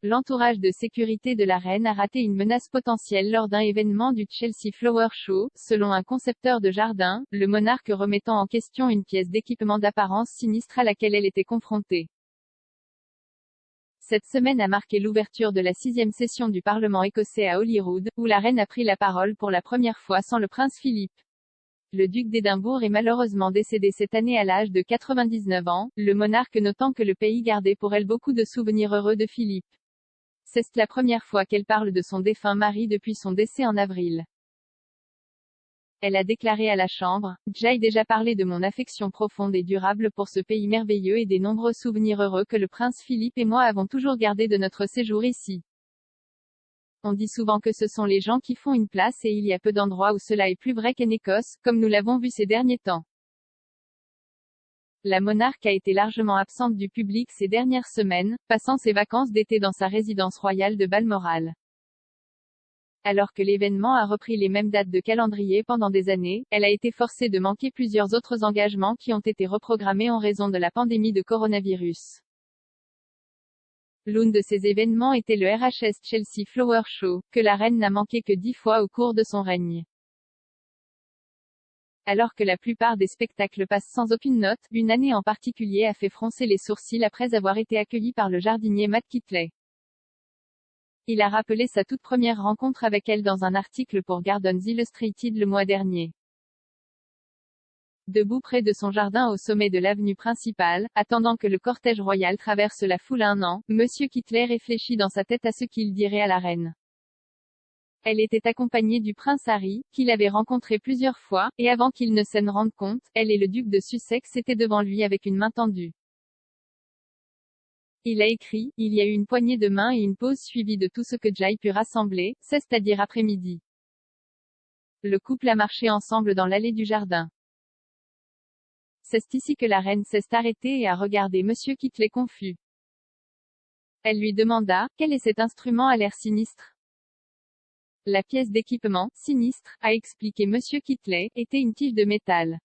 l'entourage de sécurité de la reine a raté une menace potentielle lors d'un événement du Chelsea Flower Show, selon un concepteur de jardin, le monarque remettant en question une pièce d'équipement d'apparence sinistre à laquelle elle était confrontée. Cette semaine a marqué l'ouverture de la 6e session du Parlement écossais à Holyrood, où la reine a pris la parole pour la première fois sans le prince Philippe. Le duc d'Édimbourg est malheureusement décédé cette année à l'âge de 99 ans, le monarque notant que le pays gardait pour elle beaucoup de souvenirs heureux de Philippe. C'est la première fois qu'elle parle de son défunt mari depuis son décès en avril. Elle a déclaré à la Chambre, « J'ai déjà parlé de mon affection profonde et durable pour ce pays merveilleux et des nombreux souvenirs heureux que le prince Philippe et moi avons toujours gardés de notre séjour ici. On dit souvent que ce sont les gens qui font une place et il y a peu d'endroits où cela est plus vrai qu'en Écosse, comme nous l'avons vu ces derniers temps. » La monarque a été largement absente du public ces dernières semaines, passant ses vacances d'été dans sa résidence royale de Balmoral. Alors que l'événement a repris les mêmes dates de calendrier pendant des années, elle a été forcée de manquer plusieurs autres engagements qui ont été reprogrammés en raison de la pandémie de coronavirus. L'un de ces événements était le RHS Chelsea Flower Show, que la reine n'a manqué que 10 fois au cours de son règne. Alors que la plupart des spectacles passent sans aucune note, une année en particulier a fait froncer les sourcils après avoir été accueilli par le jardinier Matt Kitley. Il a rappelé sa toute première rencontre avec elle dans un article pour Gardens Illustrated le mois dernier. Debout près de son jardin au sommet de l'avenue principale, attendant que le cortège royal traverse la foule un an, Monsieur Kitley réfléchit dans sa tête à ce qu'il dirait à la reine. Elle était accompagnée du prince Harry, qu'il avait rencontré plusieurs fois, et avant qu'il ne s'en rende compte, elle et le duc de Sussex étaient devant lui avec une main tendue. Il a écrit, il y a eu une poignée de main et une pause suivie de tout ce que Jay put rassembler, c'est-à-dire après-midi. Le couple a marché ensemble dans l'allée du jardin. C'est ici que la reine s'est arrêtée et a regardé Monsieur Kitley confus. Elle lui demanda, quel est cet instrument à l'air sinistre? La pièce d'équipement, sinistre, a expliqué Monsieur Kitley, était une tige de métal.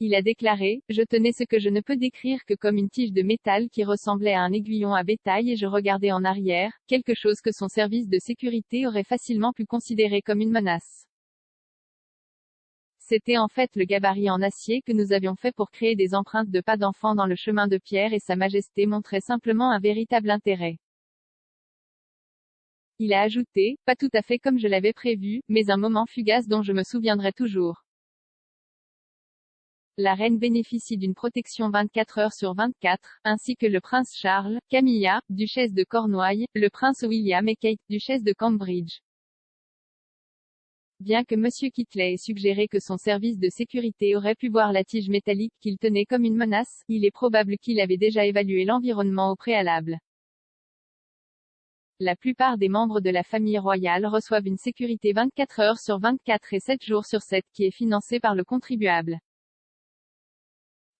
Il a déclaré, je tenais ce que je ne peux décrire que comme une tige de métal qui ressemblait à un aiguillon à bétail et je regardais en arrière, quelque chose que son service de sécurité aurait facilement pu considérer comme une menace. C'était en fait le gabarit en acier que nous avions fait pour créer des empreintes de pas d'enfant dans le chemin de pierre et Sa Majesté montrait simplement un véritable intérêt. Il a ajouté, pas tout à fait comme je l'avais prévu, mais un moment fugace dont je me souviendrai toujours. La reine bénéficie d'une protection 24 heures sur 24, ainsi que le prince Charles, Camilla, duchesse de Cornouailles, le prince William et Kate, duchesse de Cambridge. Bien que Monsieur Kitley ait suggéré que son service de sécurité aurait pu voir la tige métallique qu'il tenait comme une menace, il est probable qu'il avait déjà évalué l'environnement au préalable. La plupart des membres de la famille royale reçoivent une sécurité 24 heures sur 24 et 7 jours sur 7 qui est financée par le contribuable.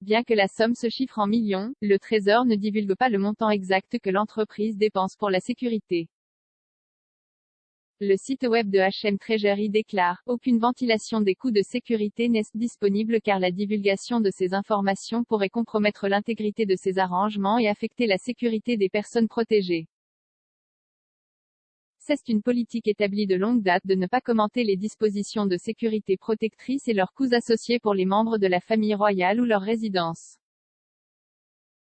Bien que la somme se chiffre en millions, le Trésor ne divulgue pas le montant exact que l'entreprise dépense pour la sécurité. Le site web de HM Treasury déclare, aucune ventilation des coûts de sécurité n'est disponible car la divulgation de ces informations pourrait compromettre l'intégrité de ces arrangements et affecter la sécurité des personnes protégées. C'est une politique établie de longue date de ne pas commenter les dispositions de sécurité protectrices et leurs coûts associés pour les membres de la famille royale ou leur résidence.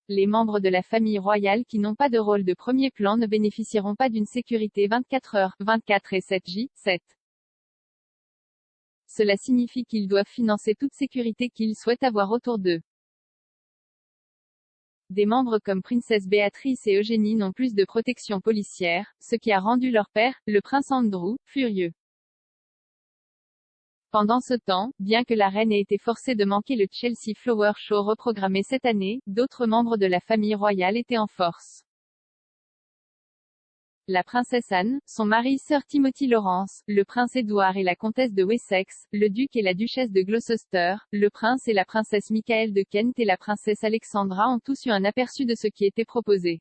Les membres de la famille royale qui n'ont pas de rôle de premier plan ne bénéficieront pas d'une sécurité 24 heures, 24 et 7J7. Cela signifie qu'ils doivent financer toute sécurité qu'ils souhaitent avoir autour d'eux. Des membres comme Princesse Béatrice et Eugénie n'ont plus de protection policière, ce qui a rendu leur père, le prince Andrew, furieux. Pendant ce temps, bien que la reine ait été forcée de manquer le Chelsea Flower Show reprogrammé cette année, d'autres membres de la famille royale étaient en force. La princesse Anne, son mari Sir Timothy Lawrence, le prince Édouard et la comtesse de Wessex, le duc et la duchesse de Gloucester, le prince et la princesse Michael de Kent et la princesse Alexandra ont tous eu un aperçu de ce qui était proposé.